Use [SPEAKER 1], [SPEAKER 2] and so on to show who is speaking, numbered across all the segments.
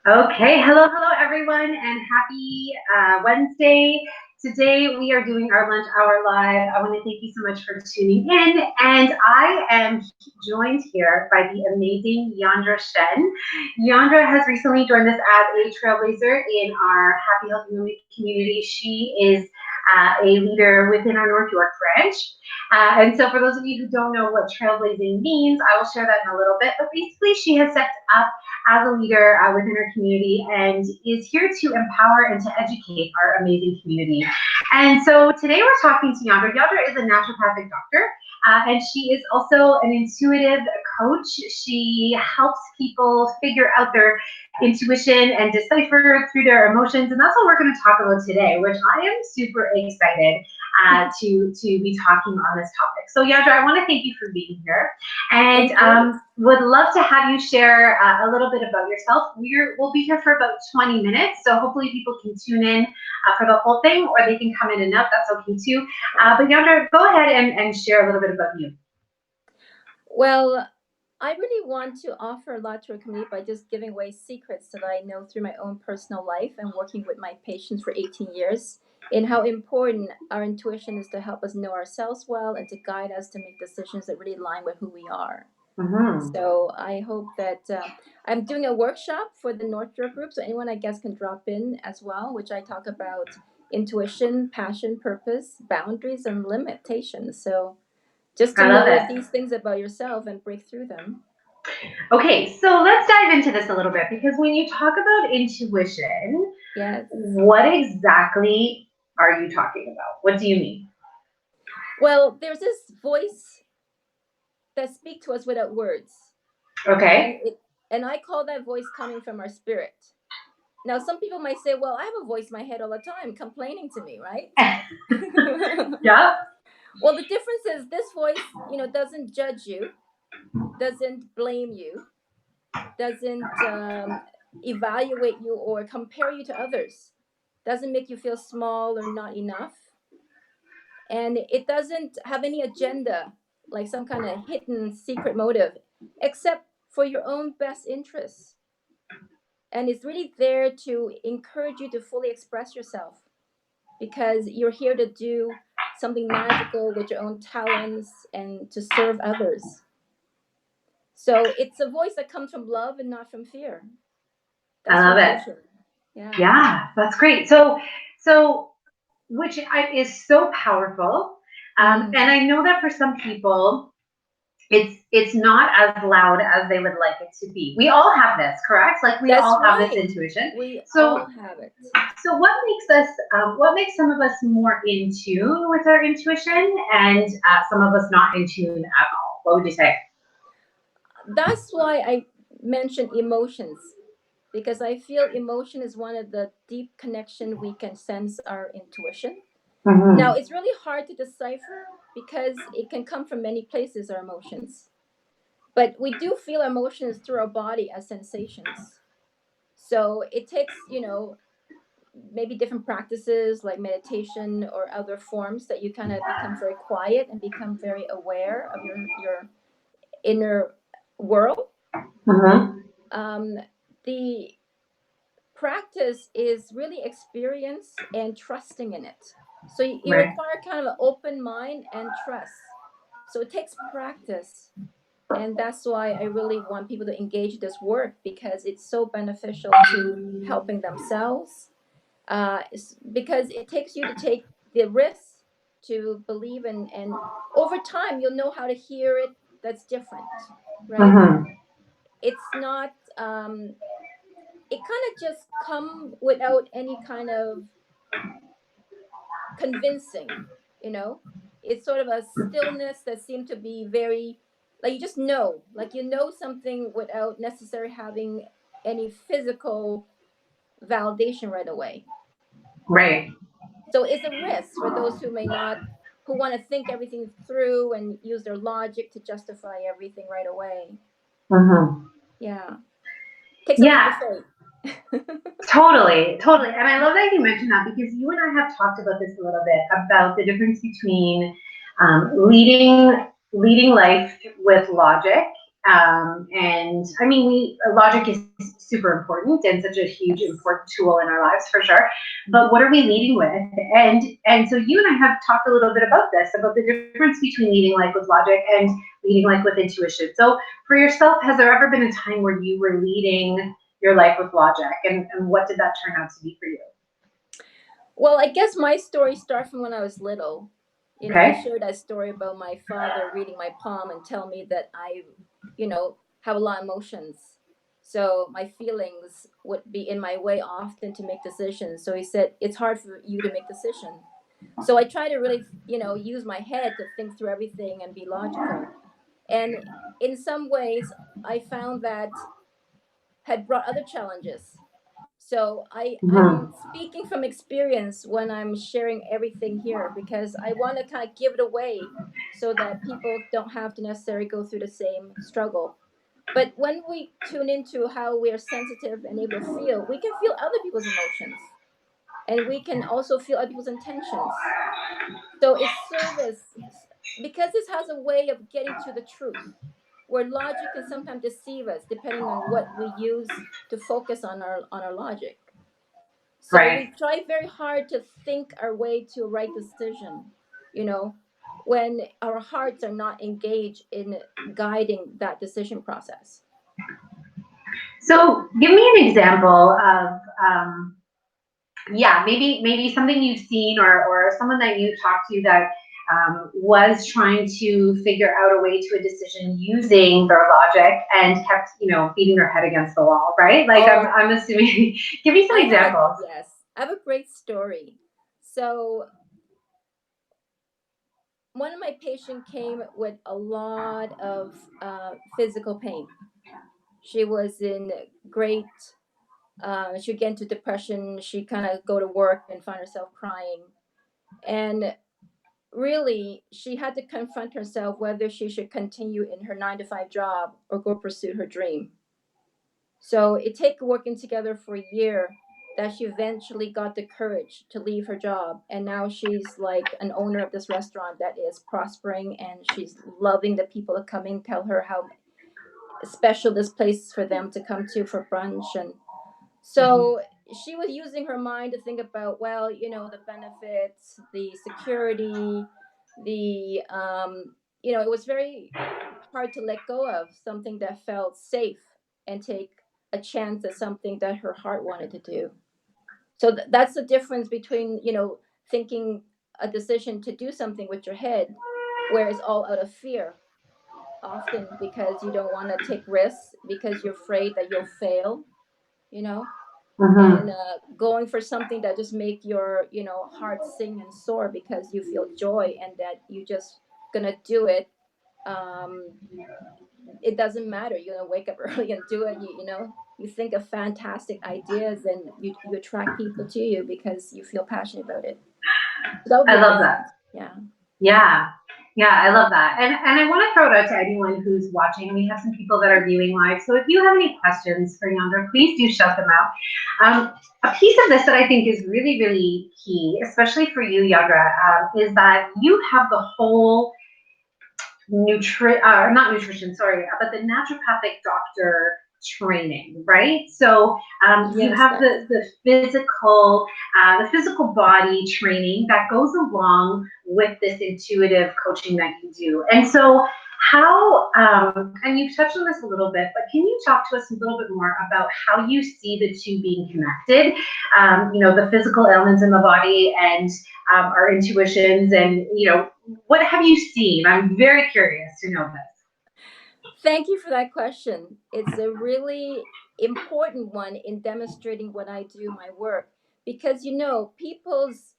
[SPEAKER 1] Okay, hello everyone, and happy Wednesday. Today we are doing our lunch hour live. I want to thank you so much for tuning in, and I am joined here by the amazing Yendre Shen. Yendre has recently joined us as a trailblazer in our Happy Healthy Women community. She is a leader within our North York branch. And so for those of you who don't know what trailblazing means, I will share that in a little bit. But basically, she has set up as a leader within our community and is here to empower and to educate our amazing community. And so today we're talking to Yendre. Yendre is a naturopathic doctor. And she is also an intuitive coach. She helps people figure out their intuition and decipher through their emotions. And that's what we're going to talk about today, which I am super excited to be talking on this topic. So Yendre, I want to thank you for being here, and
[SPEAKER 2] Thank you.
[SPEAKER 1] would love to have you share a little bit about yourself. We'll be here for about 20 minutes, so hopefully people can tune in for the whole thing, or they can come in and out. That's okay too. But Yonder, go ahead and share a little bit about you.
[SPEAKER 2] Well, I really want to offer a lot to our community by just giving away secrets that I know through my own personal life and working with my patients for 18 years, and how important our intuition is to help us know ourselves well and to guide us to make decisions that really align with who we are.
[SPEAKER 1] Mm-hmm.
[SPEAKER 2] So I hope that I'm doing a workshop for the North York group, so anyone I guess can drop in as well, which I talk about intuition, passion, purpose, boundaries, and limitations. So just to
[SPEAKER 1] I love
[SPEAKER 2] know
[SPEAKER 1] it.
[SPEAKER 2] these things about yourself and break through them.
[SPEAKER 1] Okay, so let's dive into this a little bit, because when you talk about intuition,
[SPEAKER 2] Yes.
[SPEAKER 1] what exactly are you talking about? What do you mean?
[SPEAKER 2] Well, there's this voice that speaks to us without words, and
[SPEAKER 1] Okay.
[SPEAKER 2] I call that voice coming from our spirit. Now, some people might say, "Well, I have a voice in my head all the time, complaining to me, right?"
[SPEAKER 1] Yeah.
[SPEAKER 2] Well, the difference is this voice, doesn't judge you, doesn't blame you, doesn't evaluate you or compare you to others, doesn't make you feel small or not enough, and it doesn't have any agenda, like some kind of hidden secret motive, except for your own best interests. And it's really there to encourage you to fully express yourself because you're here to do something magical with your own talents and to serve others. So it's a voice that comes from love and not from fear.
[SPEAKER 1] I
[SPEAKER 2] That's your
[SPEAKER 1] love it.
[SPEAKER 2] intuition. Yeah.
[SPEAKER 1] Yeah, that's great. So which is so powerful. And
[SPEAKER 2] Mm.
[SPEAKER 1] I know that for some people, it's not as loud as they would like it to be. We all have this, correct? Like we
[SPEAKER 2] That's
[SPEAKER 1] all have this
[SPEAKER 2] right.
[SPEAKER 1] intuition.
[SPEAKER 2] We
[SPEAKER 1] So
[SPEAKER 2] all have it.
[SPEAKER 1] so what makes some of us more in tune with our intuition, and some of us not in tune at all? What would you say?
[SPEAKER 2] That's why I mention emotions because I feel emotion is one of the deep connection we can sense our intuition. Now,
[SPEAKER 1] Mm-hmm.
[SPEAKER 2] it's really hard to decipher because it can come from many places, our emotions. But we do feel emotions through our body as sensations. So it takes, maybe different practices like meditation or other forms that you kind of become very quiet and become very aware of your inner world.
[SPEAKER 1] Mm-hmm.
[SPEAKER 2] Um, the practice is really experience and trusting in it. So you
[SPEAKER 1] Right.
[SPEAKER 2] require kind of an open mind and trust. So it takes practice. And that's why I really want people to engage this work because it's so beneficial to helping themselves. Because it takes you to take the risk to believe and over time you'll know how to hear it that's different, right?
[SPEAKER 1] Mm-hmm.
[SPEAKER 2] It's not it kind of just come without any kind of convincing, you know. It's sort of a stillness that seemed to be very, like, you just know, like, something without necessarily having any physical validation right away.
[SPEAKER 1] Right.
[SPEAKER 2] So it's a risk for those who may not, who want to think everything through and use their logic to justify everything right away.
[SPEAKER 1] Mm-hmm.
[SPEAKER 2] Yeah, takes a leap
[SPEAKER 1] Yeah.
[SPEAKER 2] of faith.
[SPEAKER 1] Totally, totally. And I love that you mentioned that, because you and I have talked about this a little bit, about the difference between leading life with logic. And I mean, logic is super important and such a huge important tool in our lives for sure. But what are we leading with? And so you and I have talked a little bit about this, about the difference between leading life with logic and leading life with intuition. So for yourself, has there ever been a time where you were leading your life with logic, and what did that turn out to be for you?
[SPEAKER 2] Well, I guess my story starts from when I was little. I
[SPEAKER 1] Okay.
[SPEAKER 2] shared that story about my father reading my palm and tell me that I, have a lot of emotions. So my feelings would be in my way often to make decisions. So he said, it's hard for you to make decisions. So I try to really, use my head to think through everything and be logical. And in some ways, I found that had brought other challenges. So I'm
[SPEAKER 1] Mhm.
[SPEAKER 2] speaking from experience when I'm sharing everything here, because I want to kind of give it away so that people don't have to necessarily go through the same struggle. But when we tune into how we are sensitive and able to feel, we can feel other people's emotions, and we can also feel other people's intentions. So it's service, because this has a way of getting to the truth, where logic can sometimes deceive us depending on what we use to focus on our logic. So
[SPEAKER 1] Right.
[SPEAKER 2] we try very hard to think our way to a right decision, you know, when our hearts are not engaged in guiding that decision process.
[SPEAKER 1] So give me an example of yeah, maybe something you've seen, or someone that you talked to that was trying to figure out a way to a decision using their logic and kept, beating their head against the wall, right? Like
[SPEAKER 2] Oh,
[SPEAKER 1] I'm assuming. Give me some examples.
[SPEAKER 2] I have a great story. So one of my patients came with a lot of physical pain. She was in great, she'd get into depression. She kind of go to work and find herself crying. And really, she had to confront herself whether she should continue in her 9 to 5 job or go pursue her dream. So it took working together for a year that she eventually got the courage to leave her job. And now she's like an owner of this restaurant that is prospering, and she's loving the people that come in, tell her how special this place is for them to come to for brunch. And
[SPEAKER 1] Mhm.
[SPEAKER 2] so she was using her mind to think about, well, the benefits, the security, the, it was very hard to let go of something that felt safe and take a chance at something that her heart wanted to do. So that's the difference between, thinking a decision to do something with your head, where it's all out of fear, often because you don't want to take risks, because you're afraid that you'll fail, you know and
[SPEAKER 1] Mhm.
[SPEAKER 2] going for something that just make your heart sing and soar because you feel joy and that you just gonna do it. um it doesn't matter, you're gonna wake up early and do it. You think of fantastic ideas, and you attract people to you because you feel passionate about it. So that would be
[SPEAKER 1] I
[SPEAKER 2] a
[SPEAKER 1] love that.
[SPEAKER 2] difference. Yeah.
[SPEAKER 1] Yeah. Yeah, I love that. And I want to throw it out to anyone who's watching. We have some people that are viewing live. So if you have any questions for Yonder, please do shout them out. A piece of this that I think is really, really key, especially for you, Yandra, is that you have the whole not nutrition, sorry, but the naturopathic doctor training, right? So you
[SPEAKER 2] Yes,
[SPEAKER 1] have
[SPEAKER 2] that.
[SPEAKER 1] the physical body training that goes along with this intuitive coaching that you do. And so how, and you've touched on this a little bit, but can you talk to us a little bit more about how you see the two being connected? The physical ailments in the body and our intuitions, and what have you seen? I'm very curious to know this.
[SPEAKER 2] Thank you for that question. It's a really important one in demonstrating when I do my work, because people's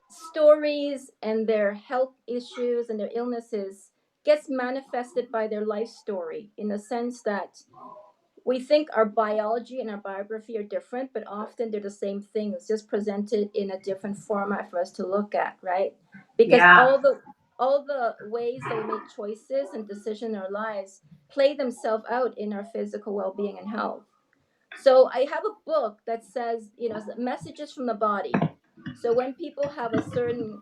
[SPEAKER 2] stories and their health issues and their illnesses gets manifested by their life story, in the sense that we think our biology and our biography are different, but often they're the same thing. It's just presented in a different format for us to look at, right? Because
[SPEAKER 1] Yeah.
[SPEAKER 2] all the ways that we make choices and decisions in our lives play themselves out in our physical well-being and health. So I have a book that says, messages from the body. So when people have a certain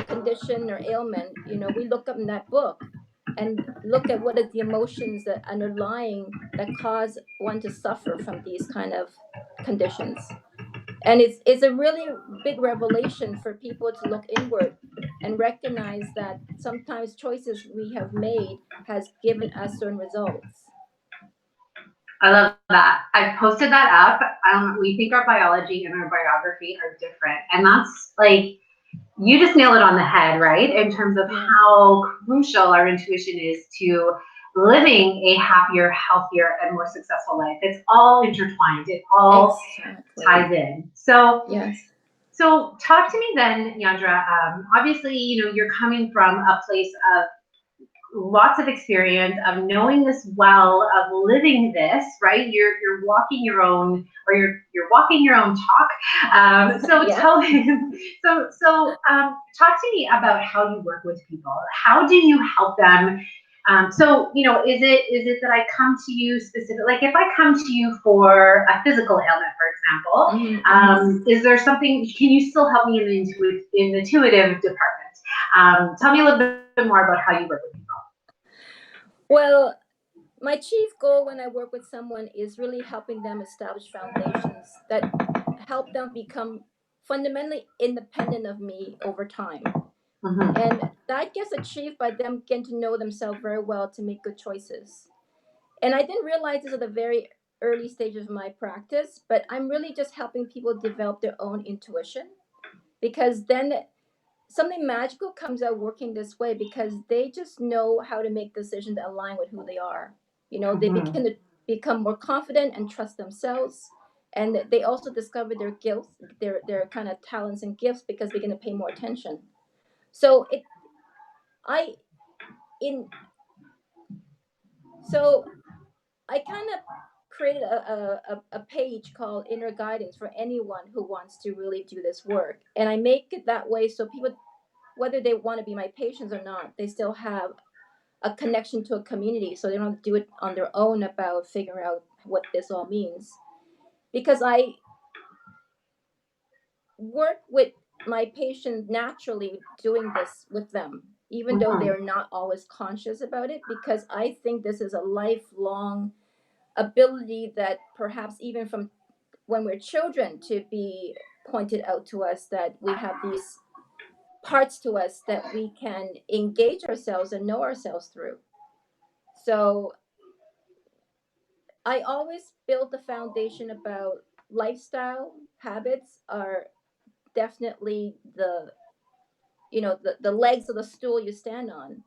[SPEAKER 2] condition or ailment, we look up in that book, and look at what are the emotions that underlying that cause one to suffer from these kind of conditions. And it's a really big revelation for people to look inward and recognize that sometimes choices we have made has given us certain results.
[SPEAKER 1] I love that. I posted that up. We think our biology and our biography are different. And that's like, you just nail it on the head, right? In terms of how crucial our intuition is to living a happier, healthier, and more successful life. It's all intertwined. It all ties in. So,
[SPEAKER 2] yes.
[SPEAKER 1] So talk to me then, Yendre. Obviously, you're coming from a place of lots of experience, of knowing this well, of living this, right? You're walking your own, or you're walking your own talk. Tell me, talk to me about how you work with people. How do you help them? Is it that I come to you specific? Like if I come to you for a physical ailment, for example, is there something? Can you still help me in the intuitive department? Tell me a little bit more about how you work with people.
[SPEAKER 2] Well, my chief goal when I work with someone is really helping them establish foundations that help them become fundamentally independent of me over time. And that gets achieved by them getting to know themselves very well to make good choices. And I didn't realize this at the very early stages of my practice, but I'm really just helping people develop their own intuition, because then something magical comes out working this way, because they just know how to make decisions that align with who they are. They begin to become more confident and trust themselves. And they also discover their gifts, their kind of talents and gifts, because they begin to pay more attention. So I kind of created a page called Inner Guidance for anyone who wants to really do this work. And I make it that way so people, whether they want to be my patients or not, they still have a connection to a community, so they don't have to do it on their own about figuring out what this all means. Because I work with my patients naturally doing this with them, even though they're not always conscious about it, because I think this is a lifelong ability that perhaps even from when we're children to be pointed out to us, that we have these parts to us that we can engage ourselves and know ourselves through. So I always build the foundation about lifestyle habits are definitely the legs of the stool you stand on.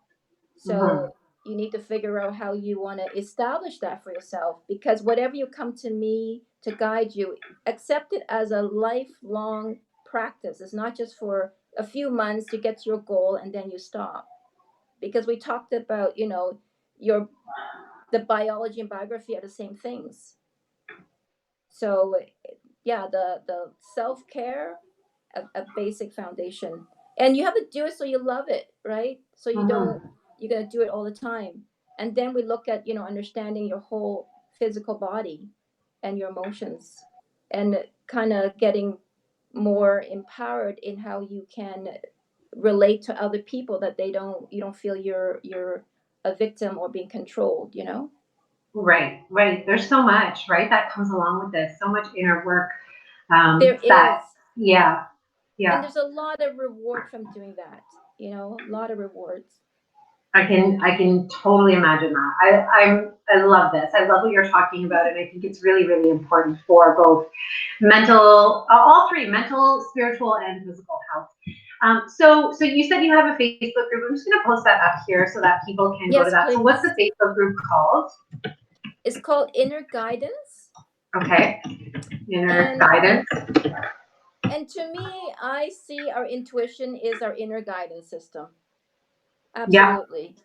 [SPEAKER 2] So you need to figure out how you want to establish that for yourself, because whatever you come to me to guide you, accept it as a lifelong practice. It's not just for a few months to get to your goal and then you stop. Because we talked about, the biology and biography are the same things. So yeah, the self-care, a basic foundation. And you have to do it so you love it, right? So you're going to do it all the time. And then we look at, understanding your whole physical body and your emotions, and kind of getting more empowered in how you can relate to other people, that you don't feel you're a victim or being controlled.
[SPEAKER 1] Right. There's so much, right, that comes along with this. So much inner work.
[SPEAKER 2] There is.
[SPEAKER 1] Yeah.
[SPEAKER 2] And there's a lot of reward from doing that. A lot of rewards.
[SPEAKER 1] I can totally imagine that. I love this. I love what you're talking about, and I think it's really, really important for both all three, mental, spiritual, and physical health. So you said you have a Facebook group. I'm just going to post that up here so that people can go to that. Please. So what's the Facebook group called?
[SPEAKER 2] It's called Inner Guidance.
[SPEAKER 1] Okay. Inner Guidance.
[SPEAKER 2] And to me, I see our intuition is our inner guidance system. Absolutely.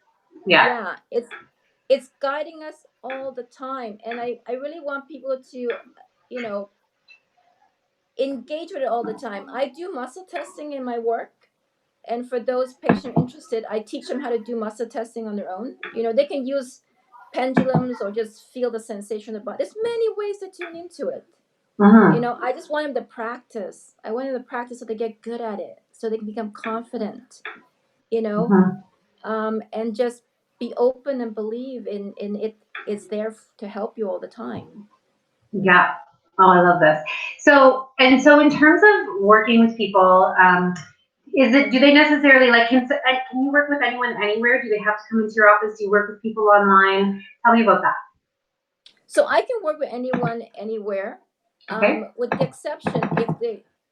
[SPEAKER 2] Yeah. It's guiding us all the time. And I really want people to, engage with it all the time. I do muscle testing in my work. And for those patient interested, I teach them how to do muscle testing on their own. They can use pendulums or just feel the sensation of the body. There's many ways to tune into it. I just want them to practice. I want them to practice so they get good at it, so they can become confident, and just be open and believe in it. It's there to help you all the time.
[SPEAKER 1] Yeah. Oh, I love this. So in terms of working with people, do they necessarily like, can you work with anyone anywhere? Do they have to come into your office? Do you work with people online? Tell me about that.
[SPEAKER 2] So I can work with anyone anywhere,
[SPEAKER 1] Okay.
[SPEAKER 2] with the exception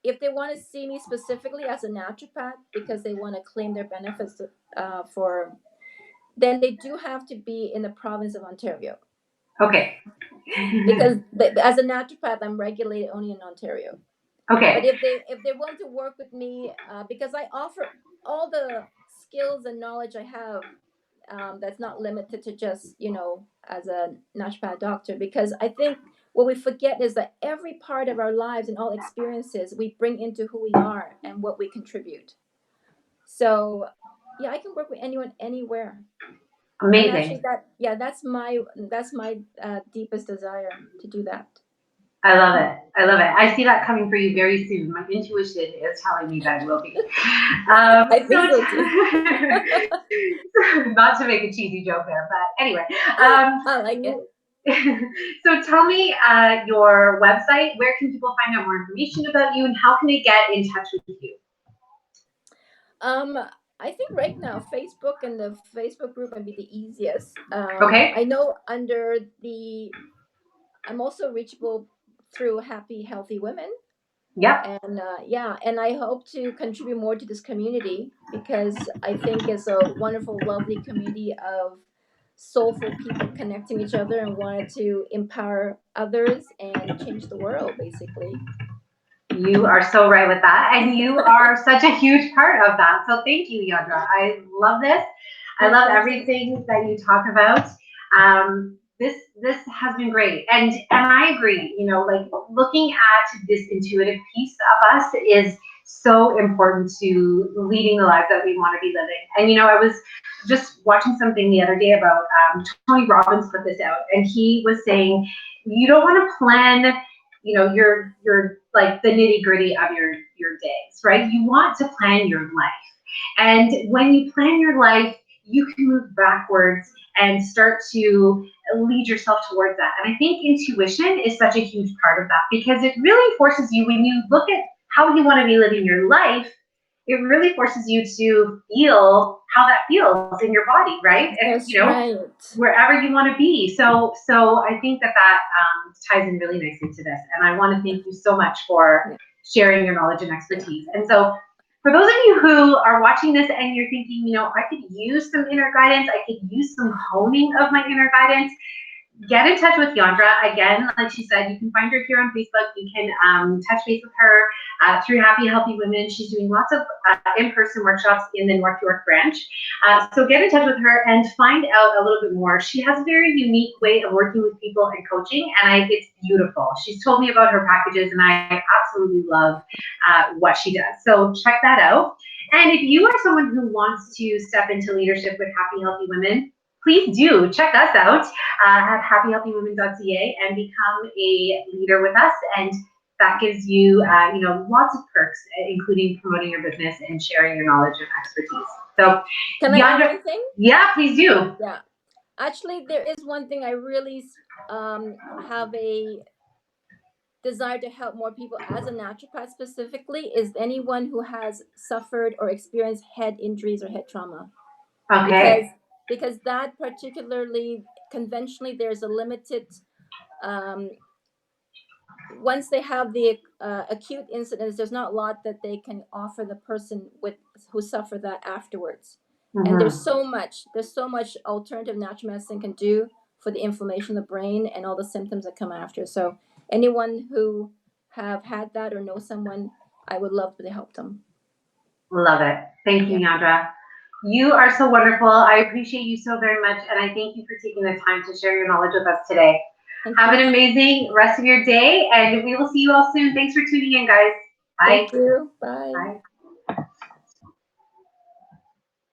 [SPEAKER 2] if they want to see me specifically as a naturopath because they want to claim their benefits for, then they do have to be in the province of Ontario.
[SPEAKER 1] Okay.
[SPEAKER 2] Because as a naturopath, I'm regulated only in Ontario.
[SPEAKER 1] Okay.
[SPEAKER 2] But if they want to work with me, because I offer all the skills and knowledge I have, that's not limited to just, as a naturopath doctor. Because I think what we forget is that every part of our lives and all experiences we bring into who we are and what we contribute. So yeah, I can work with anyone anywhere. And actually,
[SPEAKER 1] Amazing.
[SPEAKER 2] that's my deepest desire to do that.
[SPEAKER 1] I love it. I love it. I see that coming for you very soon. My intuition is telling me that it will be.
[SPEAKER 2] I think so too.
[SPEAKER 1] Not to make a cheesy joke there, but anyway.
[SPEAKER 2] I like it.
[SPEAKER 1] So tell me your website. Where can people find out more information about you, and how can they get in touch with you?
[SPEAKER 2] I think right now Facebook and the Facebook group might be the easiest.
[SPEAKER 1] Okay.
[SPEAKER 2] I know I'm also reachable through Happy Healthy Women.
[SPEAKER 1] Yep.
[SPEAKER 2] And and I hope to contribute more to this community because I think it's a wonderful, lovely community of soulful people connecting each other and wanted to empower others and change the world, basically.
[SPEAKER 1] You are so right with that. And you are such a huge part of that. So thank you, Yendre. I love this. I
[SPEAKER 2] My
[SPEAKER 1] love
[SPEAKER 2] pleasure.
[SPEAKER 1] everything that you talk about. This has been great. And I agree, like looking at this intuitive piece of us is so important to leading the lives that we want to be living. And I was just watching something the other day about Tony Robbins put this out, and he was saying you don't want to plan your like the nitty gritty of your days, right? You want to plan your life. And when you plan your life, you can move backwards and start to lead yourself towards that. And I think intuition is such a huge part of that because it really forces you, when you look at how you want to be living your life, it really forces you to feel how that feels in your body, right?
[SPEAKER 2] That's right.
[SPEAKER 1] Wherever you want to be. So I think that ties in really nicely to this. And I want to thank you so much for sharing your knowledge and expertise. And so for those of you who are watching this and you're thinking, I could use some inner guidance, I could use some honing of my inner guidance, get in touch with Yendre. Again, like she said, you can find her here on Facebook. You can touch base with her through Happy Healthy Women. She's doing lots of in-person workshops in the North York branch. So get in touch with her and find out a little bit more. She has a very unique way of working with people and coaching, and it's beautiful. She's told me about her packages, and I absolutely love what she does. So check that out. And if you are someone who wants to step into leadership with Happy Healthy Women, please do check us out at happyhealthywomen.ca and become a leader with us. And that gives you, lots of perks, including promoting your business and sharing your knowledge and expertise. So,
[SPEAKER 2] can I add one thing?
[SPEAKER 1] Yeah, please do.
[SPEAKER 2] Yeah, actually, there is one thing I really have a desire to help more people as a naturopath specifically is anyone who has suffered or experienced head injuries or head trauma.
[SPEAKER 1] Okay.
[SPEAKER 2] Because that particularly conventionally there's a limited once they have the acute incidents, there's not a lot that they can offer the person who suffer that afterwards. Mm-hmm. And there's so much alternative natural medicine can do for the inflammation of the brain and all the symptoms that come after. So anyone who have had that or know someone, I would love to help them.
[SPEAKER 1] Love it. Thank you, Yendre. You are so wonderful. I appreciate you so very much, and I thank you for taking the time to share your knowledge with us today. Have an amazing rest of your day, and we will see you all soon. Thanks for tuning in, guys. Bye.
[SPEAKER 2] Thank you. Bye.
[SPEAKER 1] Bye.